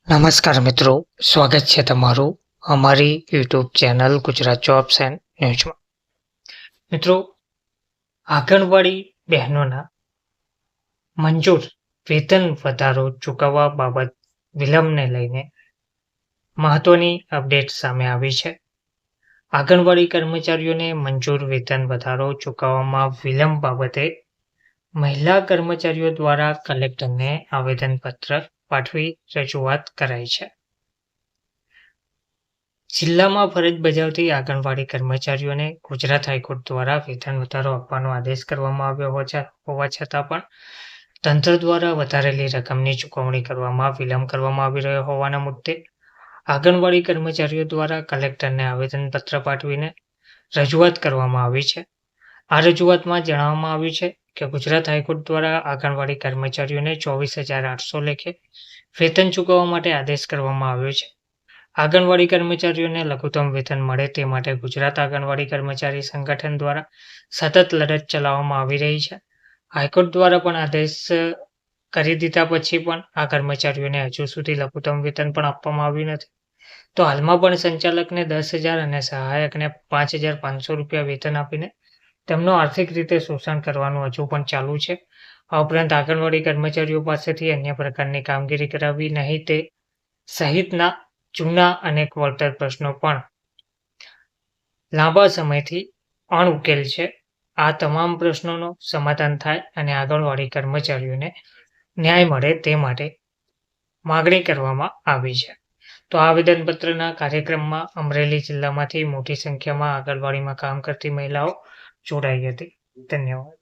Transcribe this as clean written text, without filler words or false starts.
નમસ્કાર મિત્રો, સ્વાગત છે તમારું અમારી YouTube channel Gujarat jobs and ન્યૂઝમાં. મિત્રો, આંગણવાડી બહેનોના મંજૂર વેતન વધારો ચૂકવવા બાબત વિલંબને લઈને મહત્વની અપડેટ સામે આવી છે. આંગણવાડી કર્મચારીઓને મંજૂર વેતન વધારો ચૂકવવામાં વિલંબ બાબતે મહિલા કર્મચારીઓ દ્વારા કલેક્ટરને આવેદનપત્ર પાઠવી રજૂઆત કરાઈ છે. જિલ્લામાં ફરજ બજાવતી આંગણવાડી કર્મચારીઓને ગુજરાત હાઈકોર્ટ દ્વારા વેતન વધારો આપવાનો આદેશ કરવામાં આવ્યો હોવા છતાં પણ તંત્ર દ્વારા વધારેલી રકમની ચૂકવણી કરવામાં વિલંબ કરવામાં આવી રહ્યો હોવાના મુદ્દે આંગણવાડી કર્મચારીઓ દ્વારા કલેક્ટરને આવેદનપત્ર પાઠવીને રજૂઆત કરવામાં આવી છે. આ રજૂઆતમાં જણાવવામાં આવ્યું છે કે ગુજરાત હાઈકોર્ટ દ્વારા આંગણવાડી કર્મચારીઓને 24,800 લેખે વેતન ચૂકવવા માટે આદેશ કરવામાં આવ્યો છે. આંગણવાડી કર્મચારીઓને લઘુત્તમ વેતન મળે તે માટે ગુજરાત આંગણવાડી કર્મચારી સંગઠન દ્વારા સતત લડત ચલાવવામાં આવી રહી છે. હાઈકોર્ટ દ્વારા પણ આદેશ કરી દીધા પછી પણ આ કર્મચારીઓને હજુ સુધી લઘુત્તમ વેતન પણ આપવામાં આવ્યું નથી. તો હાલમાં પણ સંચાલકને 10,000 અને સહાયકને 5,500 રૂપિયા વેતન આપીને તેમનો આર્થિક રીતે શોષણ કરવાનું હજુ પણ ચાલુ છે. આ ઉપરાંત આંગણવાડી કર્મચારીઓ પાસેથી અન્ય પ્રકારની કામગીરી કરાવવી નહીં તે સહિતના જૂના અનેક વળતર પ્રશ્નો પણ લાંબા સમયથી અણઉકેલ છે. આ તમામ પ્રશ્નોનો સમાધાન થાય અને આંગણવાડી કર્મચારીઓને ન્યાય મળે તે માટે માગણી કરવામાં આવી છે. તો આ આવેદનપત્રના કાર્યક્રમમાં અમરેલી જિલ્લામાંથી મોટી સંખ્યામાં આંગણવાડીમાં કામ કરતી મહિલાઓ જોડાઈ હતી. ધન્યવાદ.